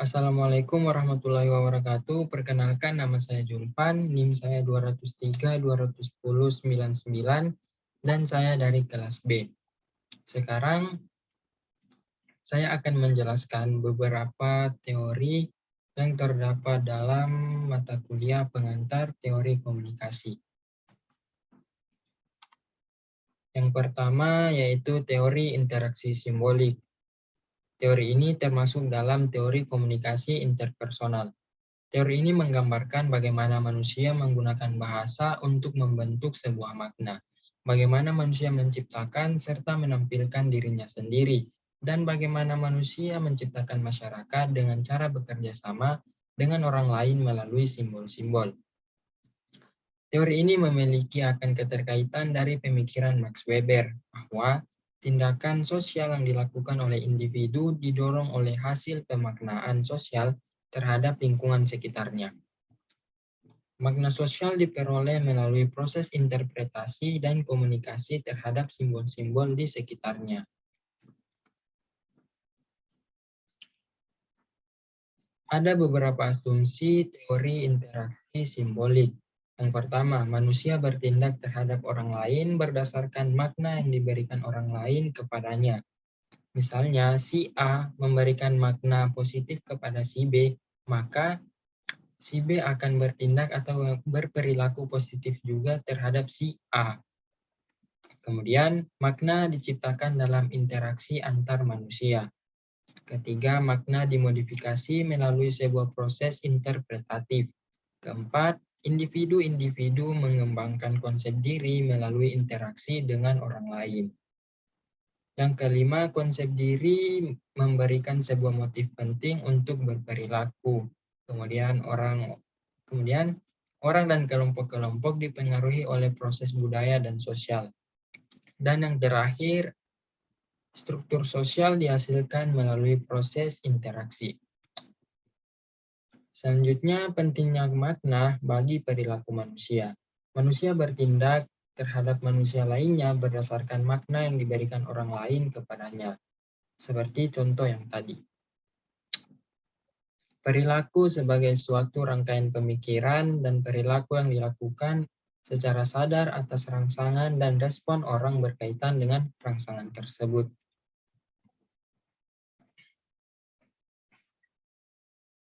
Assalamualaikum warahmatullahi wabarakatuh. Perkenalkan, nama saya Julpan, NIM saya 203 210 99 dan saya dari kelas B. Sekarang saya akan menjelaskan beberapa teori yang terdapat dalam mata kuliah pengantar teori komunikasi. Yang pertama yaitu teori interaksi simbolik. Teori ini termasuk dalam teori komunikasi interpersonal. Teori ini menggambarkan bagaimana manusia menggunakan bahasa untuk membentuk sebuah makna, bagaimana manusia menciptakan serta menampilkan dirinya sendiri, dan bagaimana manusia menciptakan masyarakat dengan cara bekerja sama dengan orang lain melalui simbol-simbol. Teori ini memiliki akan keterkaitan dari pemikiran Max Weber bahwa tindakan sosial yang dilakukan oleh individu didorong oleh hasil pemaknaan sosial terhadap lingkungan sekitarnya. Makna sosial diperoleh melalui proses interpretasi dan komunikasi terhadap simbol-simbol di sekitarnya. Ada beberapa asumsi teori interaksi simbolik. Yang pertama, manusia bertindak terhadap orang lain berdasarkan makna yang diberikan orang lain kepadanya. Misalnya, si A memberikan makna positif kepada si B, maka si B akan bertindak atau berperilaku positif juga terhadap si A. Kemudian, makna diciptakan dalam interaksi antar manusia. Ketiga, makna dimodifikasi melalui sebuah proses interpretatif. Keempat, individu-individu mengembangkan konsep diri melalui interaksi dengan orang lain. Yang kelima, konsep diri memberikan sebuah motif penting untuk berperilaku. Kemudian orang dan kelompok-kelompok dipengaruhi oleh proses budaya dan sosial. Dan yang terakhir, struktur sosial dihasilkan melalui proses interaksi. Selanjutnya, pentingnya makna bagi perilaku manusia. Manusia bertindak terhadap manusia lainnya berdasarkan makna yang diberikan orang lain kepadanya. Seperti contoh yang tadi. Perilaku sebagai suatu rangkaian pemikiran dan perilaku yang dilakukan secara sadar atas rangsangan dan respon orang berkaitan dengan rangsangan tersebut.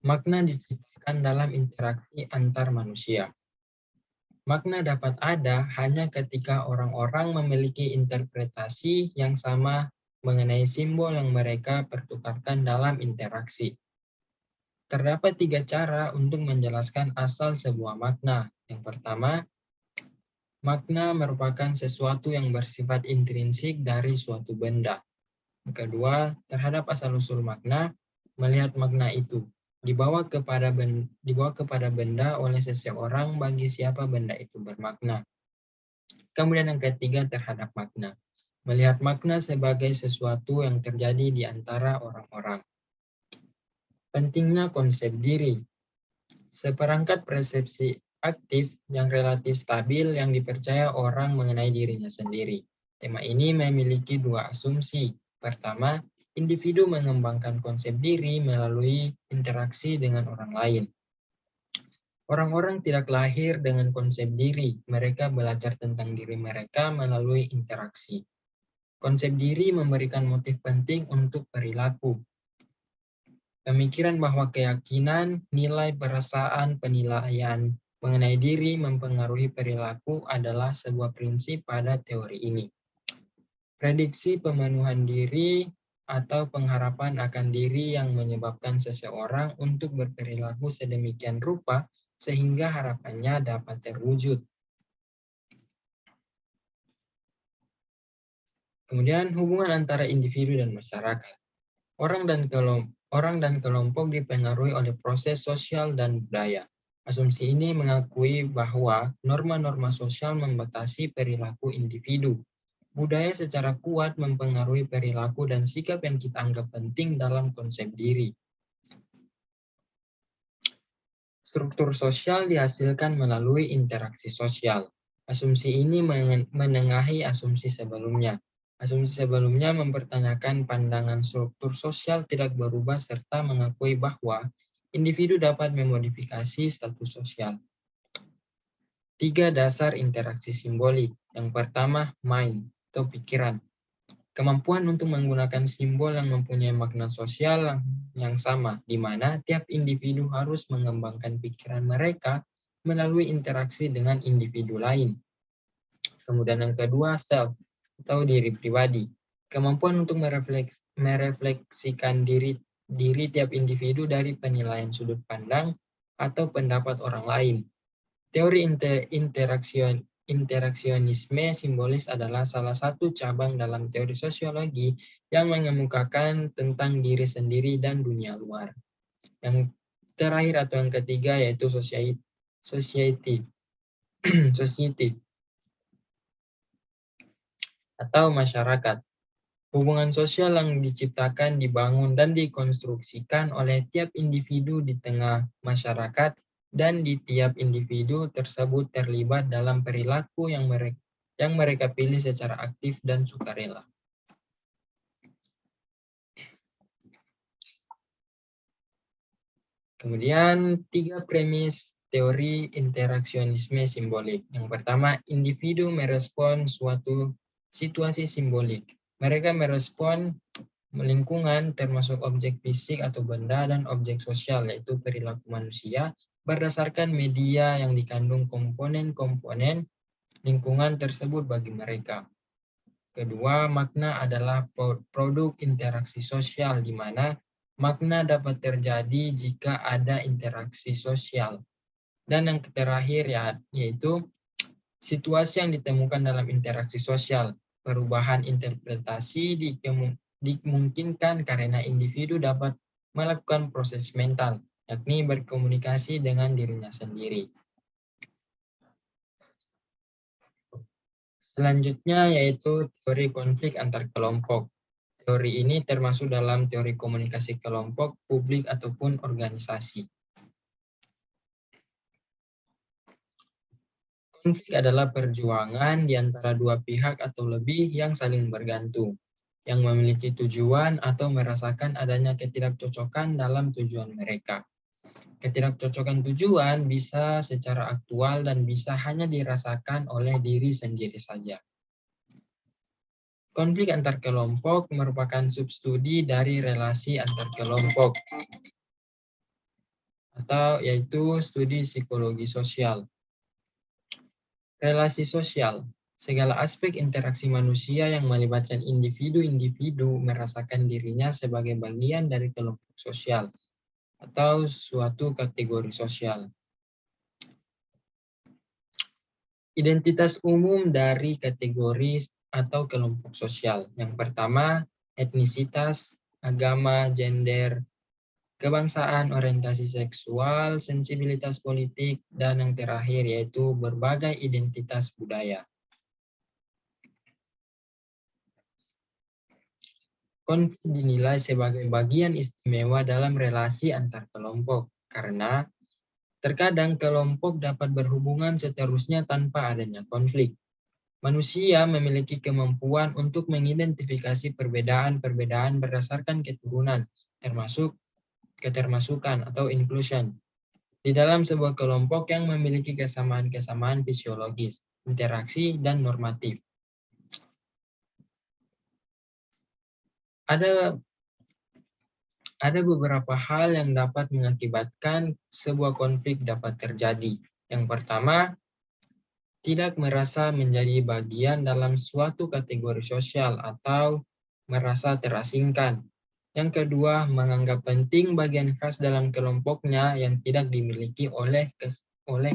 Makna diciptakan dalam interaksi antar manusia. Makna dapat ada hanya ketika orang-orang memiliki interpretasi yang sama mengenai simbol yang mereka pertukarkan dalam interaksi. Terdapat 3 cara untuk menjelaskan asal sebuah makna. Yang pertama, makna merupakan sesuatu yang bersifat intrinsik dari suatu benda. Yang kedua, terhadap asal-usul makna, melihat makna itu dibawa kepada benda oleh seseorang bagi siapa benda itu bermakna. Kemudian yang ketiga, terhadap makna. Melihat makna sebagai sesuatu yang terjadi di antara orang-orang. Pentingnya konsep diri. Seperangkat persepsi aktif yang relatif stabil yang dipercaya orang mengenai dirinya sendiri. Tema ini memiliki 2 asumsi. Pertama, individu mengembangkan konsep diri melalui interaksi dengan orang lain. Orang-orang tidak lahir dengan konsep diri, mereka belajar tentang diri mereka melalui interaksi. Konsep diri memberikan motif penting untuk perilaku. Pemikiran bahwa keyakinan, nilai, perasaan, penilaian mengenai diri mempengaruhi perilaku adalah sebuah prinsip pada teori ini. Prediksi pemenuhan diri atau pengharapan akan diri yang menyebabkan seseorang untuk berperilaku sedemikian rupa sehingga harapannya dapat terwujud. Kemudian hubungan antara individu dan masyarakat. Orang dan kelompok dipengaruhi oleh proses sosial dan budaya. Asumsi ini mengakui bahwa norma-norma sosial membatasi perilaku individu. Budaya secara kuat mempengaruhi perilaku dan sikap yang kita anggap penting dalam konsep diri. Struktur sosial dihasilkan melalui interaksi sosial. Asumsi ini menengahi asumsi sebelumnya. Asumsi sebelumnya mempertanyakan pandangan struktur sosial tidak berubah serta mengakui bahwa individu dapat memodifikasi status sosial. 3 dasar interaksi simbolik. Yang pertama, mind atau pikiran. Kemampuan untuk menggunakan simbol yang mempunyai makna sosial yang sama, di mana tiap individu harus mengembangkan pikiran mereka melalui interaksi dengan individu lain. Kemudian yang kedua, self atau diri pribadi. Kemampuan untuk merefleksikan diri tiap individu dari penilaian sudut pandang atau pendapat orang lain. Teori interaksionisme simbolis adalah salah satu cabang dalam teori sosiologi yang mengemukakan tentang diri sendiri dan dunia luar. Yang terakhir atau yang ketiga yaitu society atau masyarakat. Hubungan sosial yang diciptakan, dibangun, dan dikonstruksikan oleh tiap individu di tengah masyarakat, dan di tiap individu tersebut terlibat dalam perilaku yang mereka pilih secara aktif dan sukarela. Kemudian 3 premis teori interaksionisme simbolik. Yang pertama, individu merespon suatu situasi simbolik. Mereka merespon lingkungan termasuk objek fisik atau benda dan objek sosial yaitu perilaku manusia berdasarkan media yang dikandung komponen-komponen lingkungan tersebut bagi mereka. Kedua, makna adalah produk interaksi sosial di mana makna dapat terjadi jika ada interaksi sosial. Dan yang terakhir yaitu situasi yang ditemukan dalam interaksi sosial. Perubahan interpretasi dimungkinkan karena individu dapat melakukan proses mental, yakni berkomunikasi dengan dirinya sendiri. Selanjutnya yaitu teori konflik antar kelompok. Teori ini termasuk dalam teori komunikasi kelompok, publik, ataupun organisasi. Konflik adalah perjuangan di antara dua pihak atau lebih yang saling bergantung, yang memiliki tujuan atau merasakan adanya ketidakcocokan dalam tujuan mereka. Ketidakcocokan tujuan bisa secara aktual dan bisa hanya dirasakan oleh diri sendiri saja. Konflik antar kelompok merupakan substudi dari relasi antar kelompok, atau yaitu studi psikologi sosial. Relasi sosial. Segala aspek interaksi manusia yang melibatkan individu-individu merasakan dirinya sebagai bagian dari kelompok sosial atau suatu kategori sosial. Identitas umum dari kategori atau kelompok sosial. Yang pertama, etnisitas, agama, gender, kebangsaan, orientasi seksual, sensibilitas politik, dan yang terakhir yaitu berbagai identitas budaya. Konflik dinilai sebagai bagian istimewa dalam relasi antar kelompok, karena terkadang kelompok dapat berhubungan seterusnya tanpa adanya konflik. Manusia memiliki kemampuan untuk mengidentifikasi perbedaan-perbedaan berdasarkan keturunan, termasuk ketermasukan atau inclusion, di dalam sebuah kelompok yang memiliki kesamaan-kesamaan fisiologis, interaksi, dan normatif. Ada beberapa hal yang dapat mengakibatkan sebuah konflik dapat terjadi. Yang pertama, tidak merasa menjadi bagian dalam suatu kategori sosial atau merasa terasingkan. Yang kedua, menganggap penting bagian khas dalam kelompoknya yang tidak dimiliki oleh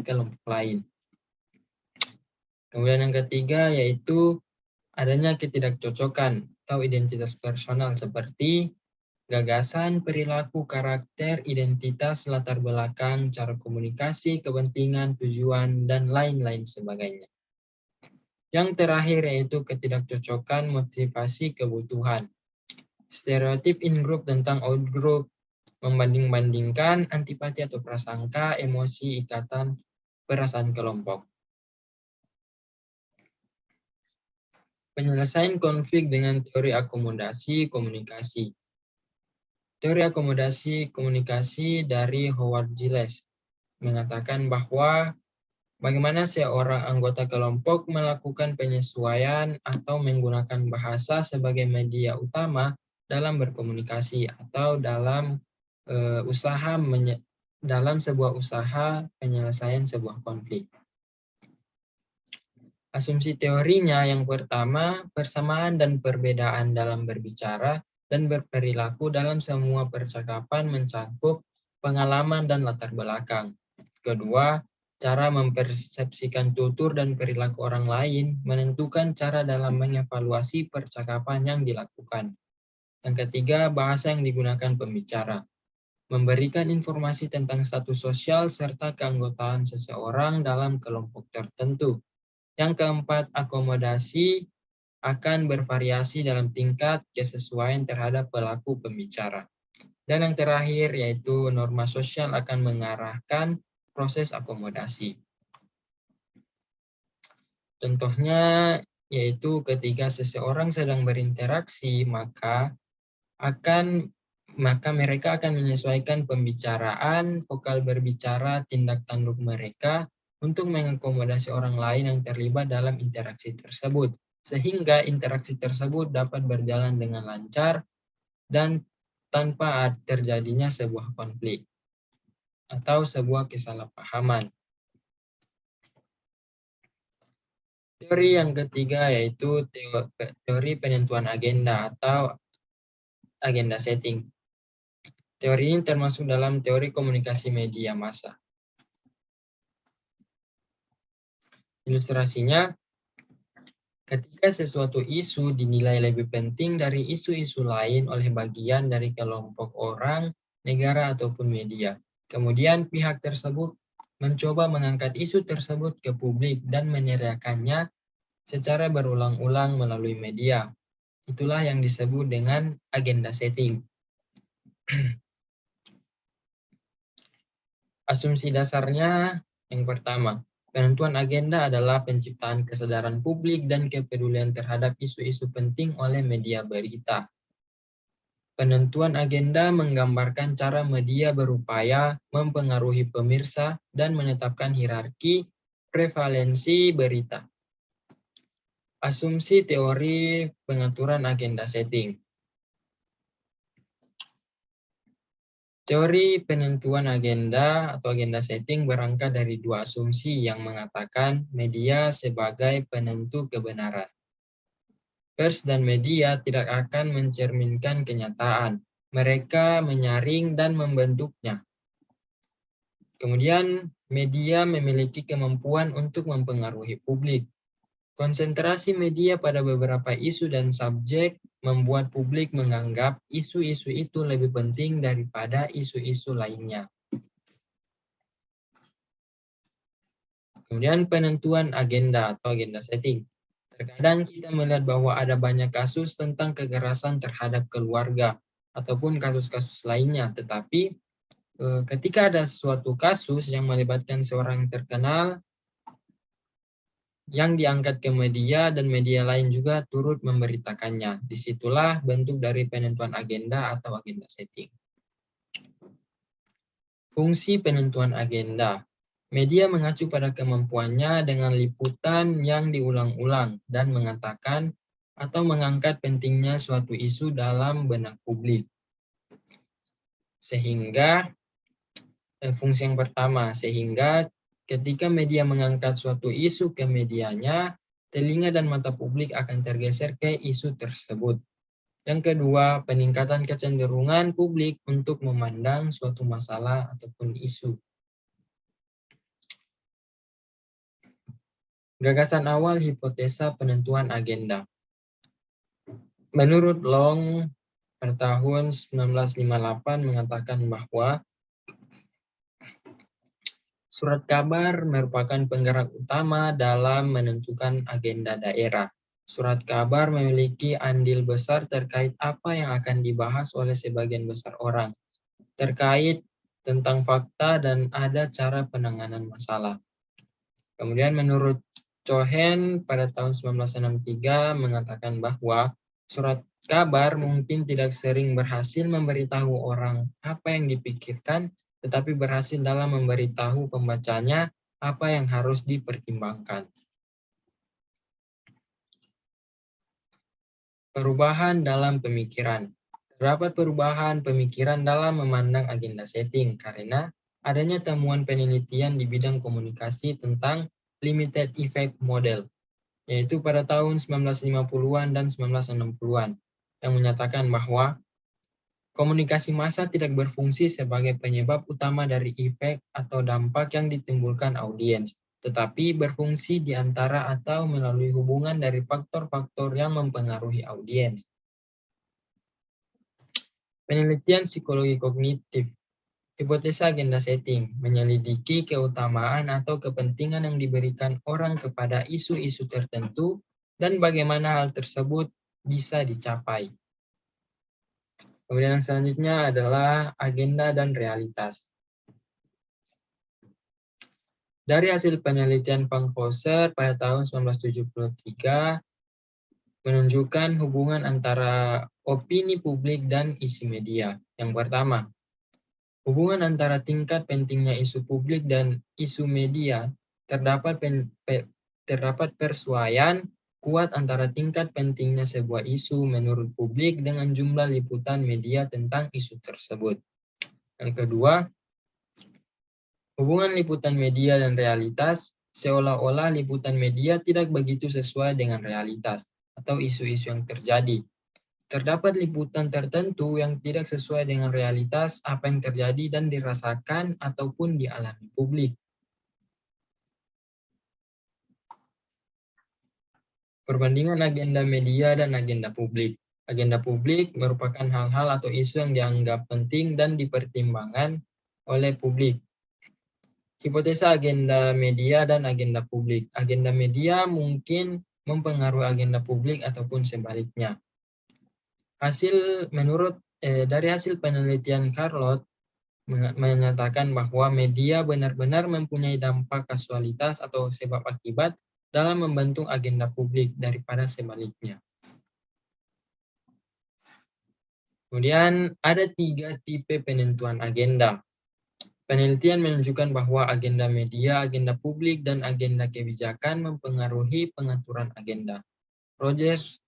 kelompok lain. Kemudian yang ketiga yaitu adanya ketidakcocokan atau identitas personal seperti gagasan, perilaku, karakter, identitas, latar belakang, cara komunikasi, kepentingan, tujuan, dan lain-lain sebagainya. Yang terakhir yaitu ketidakcocokan motivasi kebutuhan. Stereotip in-group tentang out-group, membanding-bandingkan, antipati atau prasangka, emosi, ikatan, perasaan kelompok. Penyelesaian konflik dengan teori akomodasi komunikasi. Teori akomodasi komunikasi dari Howard Gilles mengatakan bahwa bagaimana seorang anggota kelompok melakukan penyesuaian atau menggunakan bahasa sebagai media utama dalam berkomunikasi atau dalam dalam sebuah usaha penyelesaian sebuah konflik. Asumsi teorinya yang pertama, persamaan dan perbedaan dalam berbicara dan berperilaku dalam semua percakapan mencakup pengalaman dan latar belakang. Kedua, cara mempersepsikan tutur dan perilaku orang lain menentukan cara dalam mengevaluasi percakapan yang dilakukan. Yang ketiga, bahasa yang digunakan pembicara. Memberikan informasi tentang status sosial serta keanggotaan seseorang dalam kelompok tertentu. Yang keempat, akomodasi akan bervariasi dalam tingkat kesesuaian terhadap pelaku pembicara. Dan yang terakhir yaitu norma sosial akan mengarahkan proses akomodasi. Contohnya yaitu ketika seseorang sedang berinteraksi, maka mereka akan menyesuaikan pembicaraan, vokal berbicara, tindak tanduk mereka untuk mengakomodasi orang lain yang terlibat dalam interaksi tersebut, sehingga interaksi tersebut dapat berjalan dengan lancar dan tanpa terjadinya sebuah konflik atau sebuah kesalahpahaman. Teori yang ketiga yaitu teori penentuan agenda atau agenda setting. Teori ini termasuk dalam teori komunikasi media massa. Ilustrasinya, ketika sesuatu isu dinilai lebih penting dari isu-isu lain oleh bagian dari kelompok orang, negara, ataupun media. Kemudian pihak tersebut mencoba mengangkat isu tersebut ke publik dan meneriakannya secara berulang-ulang melalui media. Itulah yang disebut dengan agenda setting. Asumsi dasarnya yang pertama, penentuan agenda adalah penciptaan kesadaran publik dan kepedulian terhadap isu-isu penting oleh media berita. Penentuan agenda menggambarkan cara media berupaya mempengaruhi pemirsa dan menetapkan hierarki prevalensi berita. Asumsi teori pengaturan agenda setting. Teori penentuan agenda atau agenda setting berangkat dari dua asumsi yang mengatakan media sebagai penentu kebenaran. Pers dan media tidak akan mencerminkan kenyataan. Mereka menyaring dan membentuknya. Kemudian, media memiliki kemampuan untuk mempengaruhi publik. Konsentrasi media pada beberapa isu dan subjek membuat publik menganggap isu-isu itu lebih penting daripada isu-isu lainnya. Kemudian penentuan agenda atau agenda setting. Terkadang kita melihat bahwa ada banyak kasus tentang kekerasan terhadap keluarga ataupun kasus-kasus lainnya. Tetapi ketika ada suatu kasus yang melibatkan seorang terkenal, yang diangkat ke media dan media lain juga turut memberitakannya. Disitulah bentuk dari penentuan agenda atau agenda setting. Fungsi penentuan agenda. Media mengacu pada kemampuannya dengan liputan yang diulang-ulang dan mengatakan atau mengangkat pentingnya suatu isu dalam benak publik. Sehingga, fungsi yang pertama, sehingga ketika media mengangkat suatu isu ke medianya, telinga dan mata publik akan tergeser ke isu tersebut. Yang kedua, peningkatan kecenderungan publik untuk memandang suatu masalah ataupun isu. Gagasan awal hipotesa penentuan agenda. Menurut Long, pada tahun 1958 mengatakan bahwa surat kabar merupakan penggerak utama dalam menentukan agenda daerah. Surat kabar memiliki andil besar terkait apa yang akan dibahas oleh sebagian besar orang, terkait tentang fakta dan ada cara penanganan masalah. Kemudian menurut Cohen pada tahun 1963 mengatakan bahwa surat kabar mungkin tidak sering berhasil memberitahu orang apa yang dipikirkan, tetapi berhasil dalam memberitahu pembacanya apa yang harus dipertimbangkan. Perubahan dalam pemikiran. Terdapat perubahan pemikiran dalam memandang agenda setting karena adanya temuan penelitian di bidang komunikasi tentang limited effect model, yaitu pada tahun 1950-an dan 1960-an, yang menyatakan bahwa komunikasi massa tidak berfungsi sebagai penyebab utama dari efek atau dampak yang ditimbulkan audiens, tetapi berfungsi di antara atau melalui hubungan dari faktor-faktor yang mempengaruhi audiens. Penelitian psikologi kognitif, hipotesa agenda setting, menyelidiki keutamaan atau kepentingan yang diberikan orang kepada isu-isu tertentu dan bagaimana hal tersebut bisa dicapai. Kemudian yang selanjutnya adalah agenda dan realitas. Dari hasil penelitian Fankhauser pada tahun 1973 menunjukkan hubungan antara opini publik dan isi media. Yang pertama, hubungan antara tingkat pentingnya isu publik dan isu media terdapat persuaian kuat antara tingkat pentingnya sebuah isu menurut publik dengan jumlah liputan media tentang isu tersebut. Yang kedua, hubungan liputan media dan realitas seolah-olah liputan media tidak begitu sesuai dengan realitas atau isu-isu yang terjadi. Terdapat liputan tertentu yang tidak sesuai dengan realitas apa yang terjadi dan dirasakan ataupun dialami publik. Perbandingan agenda media dan agenda publik. Agenda publik merupakan hal-hal atau isu yang dianggap penting dan dipertimbangkan oleh publik. Hipotesa agenda media dan agenda publik. Agenda media mungkin mempengaruhi agenda publik ataupun sebaliknya. Dari hasil penelitian Carlot menyatakan bahwa media benar-benar mempunyai dampak kasualitas atau sebab akibat dalam membentuk agenda publik daripada sebaliknya. Kemudian ada 3 tipe penentuan agenda. Penelitian menunjukkan bahwa agenda media, agenda publik, dan agenda kebijakan mempengaruhi pengaturan agenda. Rogers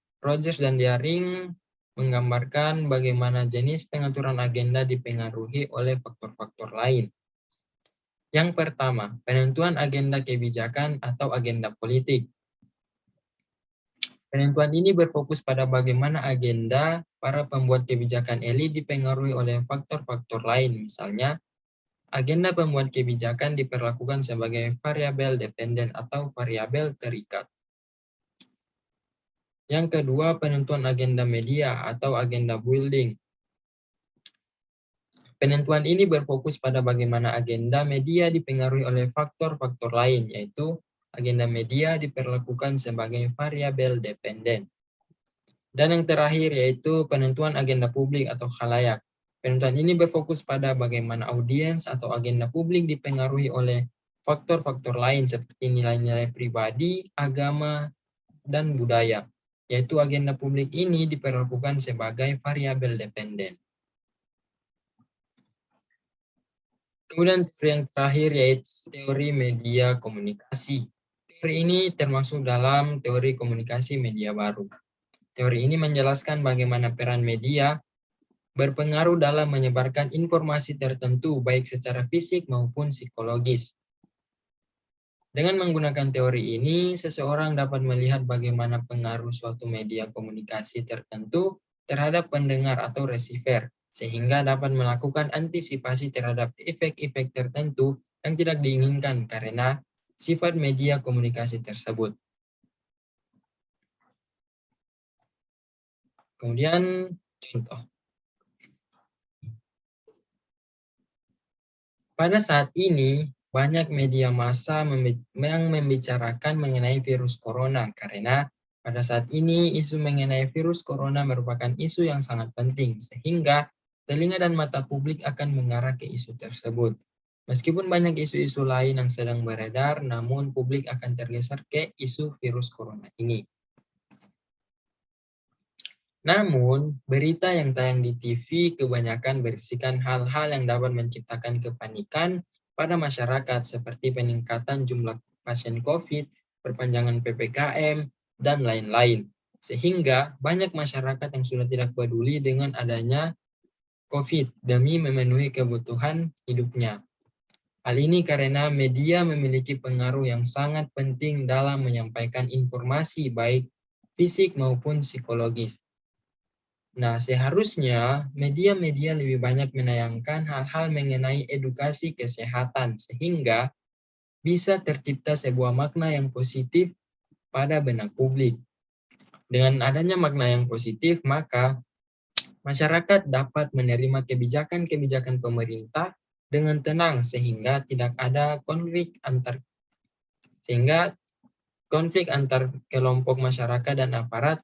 dan Daring menggambarkan bagaimana jenis pengaturan agenda dipengaruhi oleh faktor-faktor lain. Yang pertama, penentuan agenda kebijakan atau agenda politik. Penentuan ini berfokus pada bagaimana agenda para pembuat kebijakan elit dipengaruhi oleh faktor-faktor lain, misalnya agenda pembuat kebijakan diperlakukan sebagai variabel dependen atau variabel terikat. Yang kedua, penentuan agenda media atau agenda building. Penentuan ini berfokus pada bagaimana agenda media dipengaruhi oleh faktor-faktor lain, yaitu agenda media diperlakukan sebagai variabel dependen. Dan yang terakhir yaitu penentuan agenda publik atau khalayak. Penentuan ini berfokus pada bagaimana audiens atau agenda publik dipengaruhi oleh faktor-faktor lain seperti nilai-nilai pribadi, agama, dan budaya. Yaitu agenda publik ini diperlakukan sebagai variabel dependen. Kemudian teori yang terakhir yaitu teori media komunikasi. Teori ini termasuk dalam teori komunikasi media baru. Teori ini menjelaskan bagaimana peran media berpengaruh dalam menyebarkan informasi tertentu baik secara fisik maupun psikologis. Dengan menggunakan teori ini, seseorang dapat melihat bagaimana pengaruh suatu media komunikasi tertentu terhadap pendengar atau receiver, sehingga dapat melakukan antisipasi terhadap efek-efek tertentu yang tidak diinginkan karena sifat media komunikasi tersebut. Kemudian contoh. Pada saat ini, banyak media massa yang membicarakan mengenai virus corona karena pada saat ini isu mengenai virus corona merupakan isu yang sangat penting sehingga telinga dan mata publik akan mengarah ke isu tersebut. Meskipun banyak isu-isu lain yang sedang beredar, namun publik akan tergeser ke isu virus corona ini. Namun, berita yang tayang di TV kebanyakan berisikan hal-hal yang dapat menciptakan kepanikan pada masyarakat seperti peningkatan jumlah pasien COVID, perpanjangan PPKM, dan lain-lain. Sehingga banyak masyarakat yang sudah tidak peduli dengan adanya COVID demi memenuhi kebutuhan hidupnya. Hal ini karena media memiliki pengaruh yang sangat penting dalam menyampaikan informasi baik fisik maupun psikologis. Nah, seharusnya media-media lebih banyak menayangkan hal-hal mengenai edukasi kesehatan sehingga bisa tercipta sebuah makna yang positif pada benak publik. Dengan adanya makna yang positif, maka masyarakat dapat menerima kebijakan-kebijakan pemerintah dengan tenang sehingga tidak ada konflik antar kelompok masyarakat dan aparat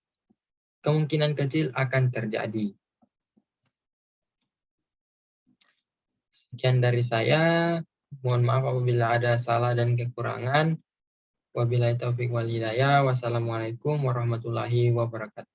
kemungkinan kecil akan terjadi. Sekian dari saya. Mohon maaf apabila ada salah dan kekurangan. Wabillahi taufiq wal hidayah. Wassalamualaikum warahmatullahi wabarakatuh.